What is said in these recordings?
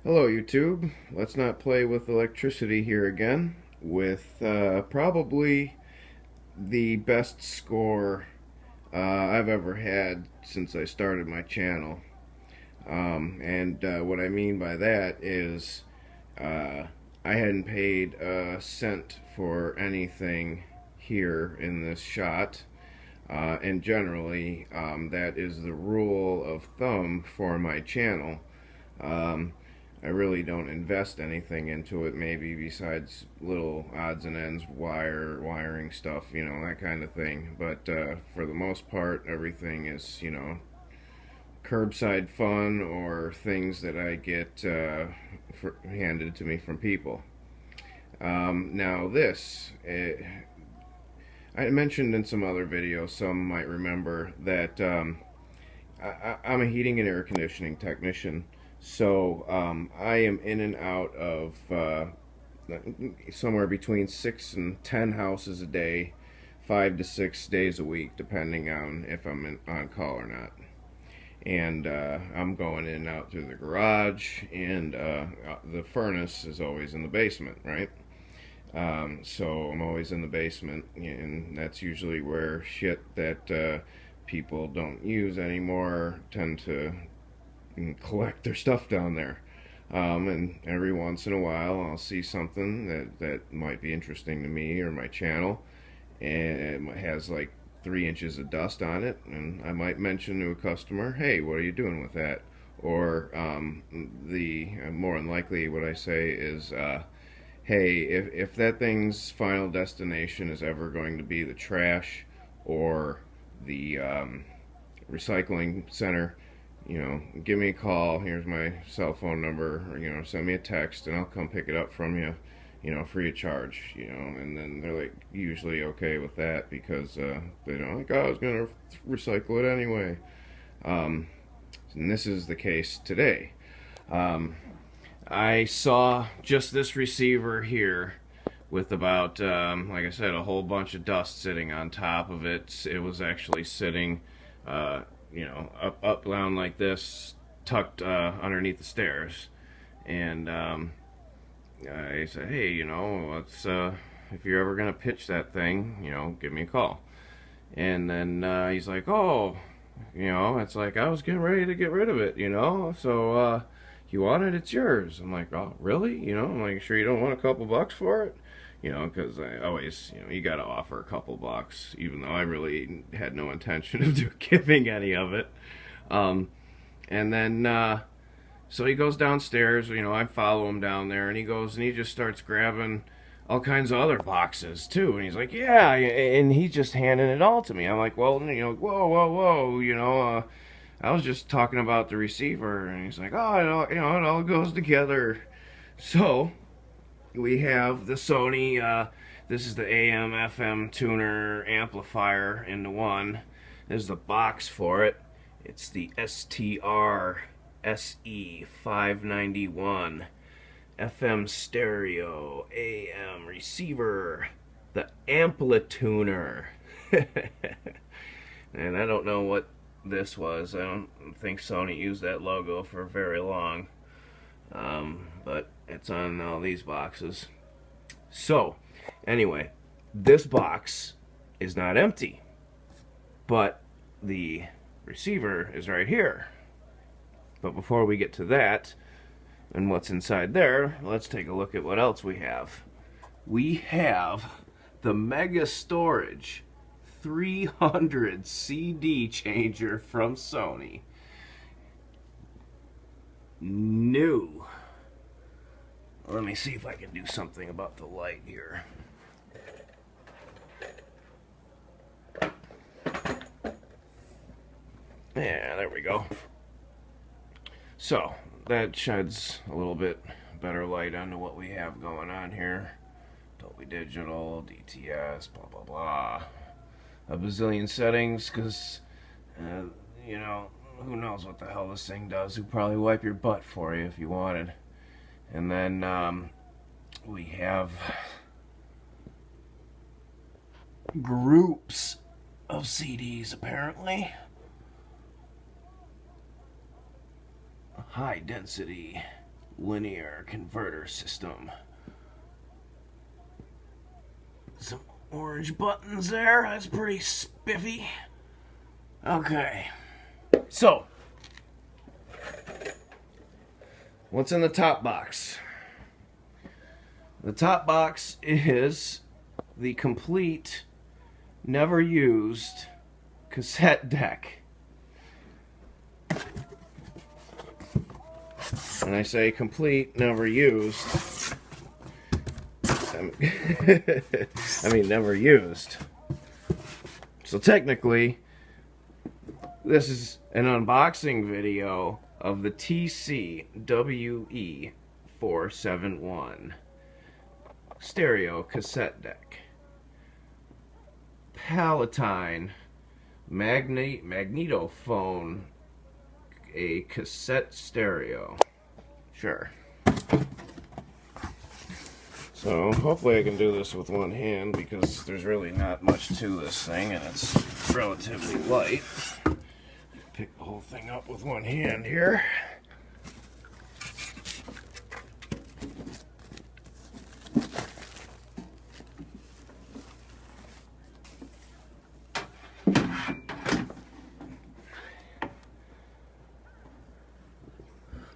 Hello YouTube. Let's not play with electricity here again with probably the best score I've ever had since I started my channel. And what I mean by that is I hadn't paid a cent for anything here in this shot. And generally, that is the rule of thumb for my channel. Um, I really don't invest anything into it, maybe besides little odds and ends, wiring stuff, that kind of thing. But for the most part, everything is, curbside fun or things that I get handed to me from people. Now this, I mentioned in some other videos, some might remember, that I'm a heating and air conditioning technician. So I am in and out of somewhere between 6 and 10 houses a day, 5 to 6 days a week, depending on if I'm on call or not. And I'm going in and out through the garage, and the furnace is always in the basement, right? So I'm always in the basement, and that's usually where shit that people don't use anymore tend to collect their stuff down there. And every once in a while I'll see something that might be interesting to me or my channel, and it has like 3 inches of dust on it, and I might mention to a customer, hey, what are you doing with that? Or more than likely what I say is, hey, if that thing's final destination is ever going to be the trash or the recycling center, give me a call. Here's my cell phone number, or, send me a text and I'll come pick it up from you, free of charge, and then they're like usually okay with that because they don't like, oh, I was going to recycle it anyway. And this is the case today. I saw just this receiver here with about, like I said, a whole bunch of dust sitting on top of it. It was actually sitting up down like this, tucked underneath the stairs. And I said, hey, let's, if you're ever going to pitch that thing, give me a call. And then he's like, oh, it's like, I was getting ready to get rid of it, so you want it, it's yours. I'm like, oh, really? I'm like, sure you don't want a couple bucks for it? Because I always, you got to offer a couple bucks, even though I really had no intention of giving any of it. And then, so he goes downstairs, I follow him down there, and he goes and he just starts grabbing all kinds of other boxes, too. And he's like, yeah, and he's just handing it all to me. I'm like, well, whoa, I was just talking about the receiver. And he's like, oh, it all goes together. So we have the Sony, this is the AM FM tuner amplifier into one. There's the box for it. It's the STR SE591 FM stereo AM receiver, the Amplituner. And I don't know what this was. I don't think Sony used that logo for very long, but it's on all these boxes. So anyway, this box is not empty, but the receiver is right here. But before we get to that and what's inside there, let's take a look at what else we have. We have the Mega Storage 300 CD changer from Sony. New. Let me see if I can do something about the light here. Yeah, there we go. So that sheds a little bit better light onto what we have going on here. Dolby Digital, DTS, blah blah blah. A bazillion settings, because who knows what the hell this thing does. It'd probably wipe your butt for you if you wanted. And then we have groups of CDs, apparently. High density linear converter system. Some orange buttons there. That's pretty spiffy. Okay. So, what's in the top box? The top box is the complete, never used cassette deck. When I say complete, never used, I mean never used. So technically, this is an unboxing video of the TCWE471 stereo cassette deck. Palatine magnetophone, a cassette stereo. Sure. So hopefully I can do this with one hand because there's really not much to this thing and it's relatively light. Pick the whole thing up with one hand here.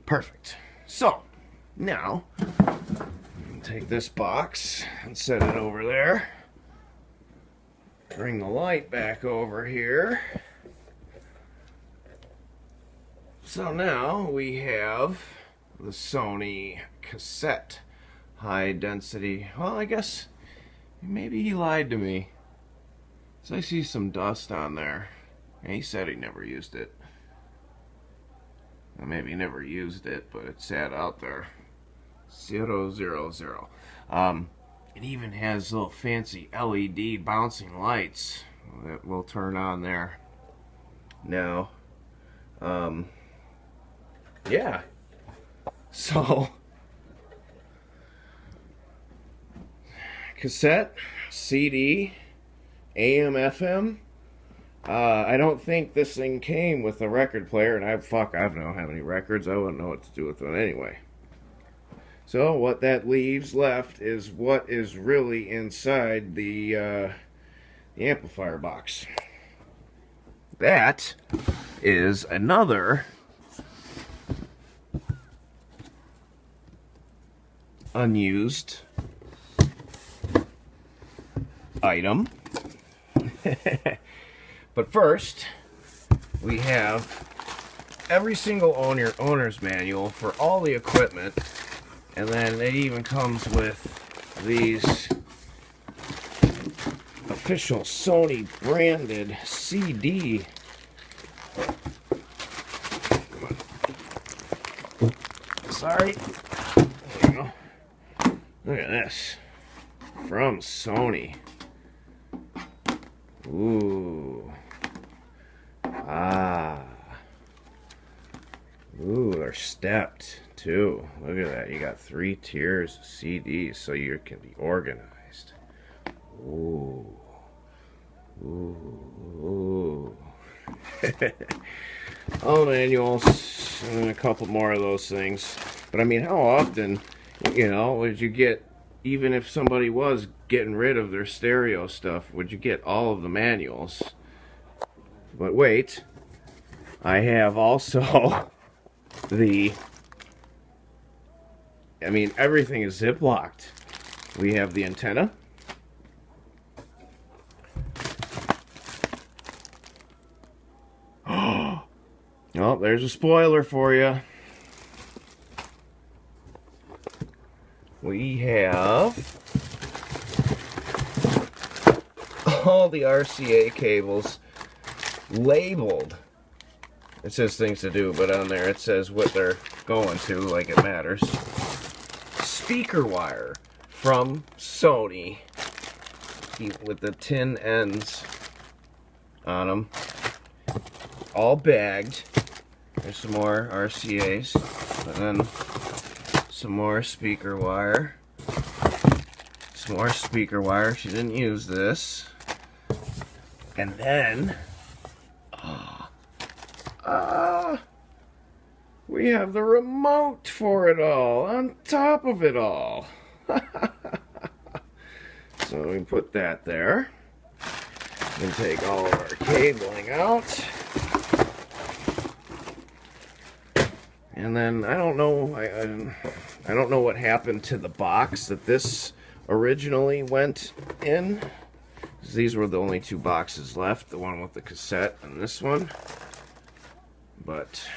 Perfect. So, now, take this box and set it over there. Bring the light back over here. So now we have the Sony cassette high density. Well, I guess maybe he lied to me. So I see some dust on there. And he said he never used it. Well, maybe he never used it, but it sat out there. 000. It even has little fancy LED bouncing lights that will turn on there. Now, yeah. So, cassette, CD, AM, FM. I don't think this thing came with a record player, and I don't have any records. I wouldn't know what to do with one anyway. So what that leaves left is what is really inside the amplifier box. That is another unused item. But first, we have every single owner's manual for all the equipment, and then it even comes with these official Sony branded CD. Sorry. There you go. Look at this. From Sony. Ooh. Ah. Ooh, they're stepped too. Look at that. You got 3 tiers of CDs so you can be organized. Ooh. Ooh. All manuals and a couple more of those things. But I mean, how often, would you get, even if somebody was getting rid of their stereo stuff, would you get all of the manuals? But wait, I have also everything is zip-locked. We have the antenna. Oh, there's a spoiler for you. We have all the RCA cables labeled. It says things to do, but on there it says what they're going to, like it matters. Speaker wire from Sony with the tin ends on them. All bagged. There's some more RCAs, and then some more speaker wire. Some more speaker wire. She didn't use this. And we We have the remote for it all on top of it all. So we put that there. And take all of our cabling out. And then I don't know, I don't know what happened to the box that this originally went in. These were the only two boxes left, the one with the cassette and this one. But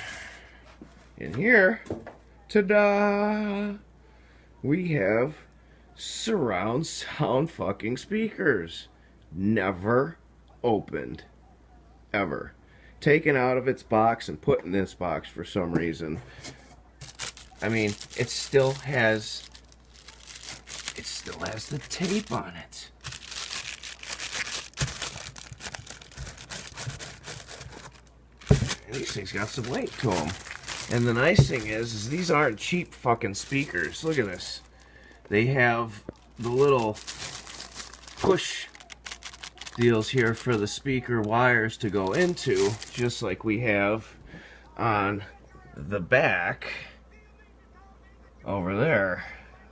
in here, ta-da! We have surround sound fucking speakers. Never opened. Ever. Taken out of its box and put in this box for some reason. I mean, it still has the tape on it. These things got some weight to them. And the nice thing is these aren't cheap fucking speakers. Look at this. They have the little push deals here for the speaker wires to go into, just like we have on the back over there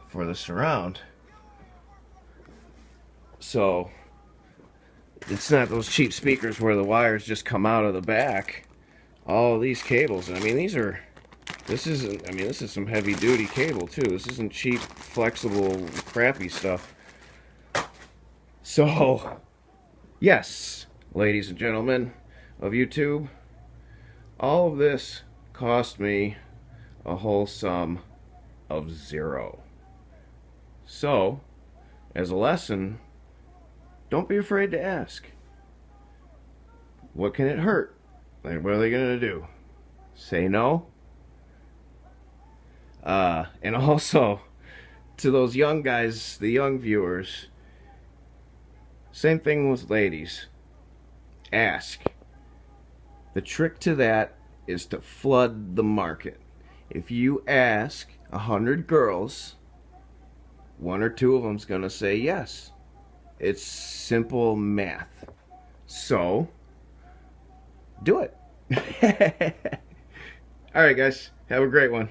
for the surround. So it's not those cheap speakers where the wires just come out of the back. All of these cables, I mean, this is some heavy duty cable too. This isn't cheap, flexible, crappy stuff. So yes, ladies and gentlemen of YouTube, all of this cost me a whole sum of $0. So, as a lesson, don't be afraid to ask. What can it hurt? Like, what are they going to do? Say no? And also, to those young guys, the young viewers, same thing with ladies. Ask. The trick to that is to flood the market. If you ask 100 girls, 1 or 2 of them's gonna say yes. It's simple math. So, do it. Alright guys, have a great one.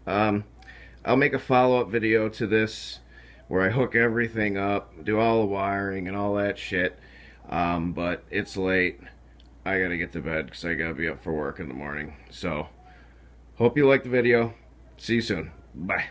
I'll make a follow-up video to this where I hook everything up, do all the wiring and all that shit. But it's late. I gotta get to bed because I gotta be up for work in the morning. So, hope you liked the video. See you soon. Bye.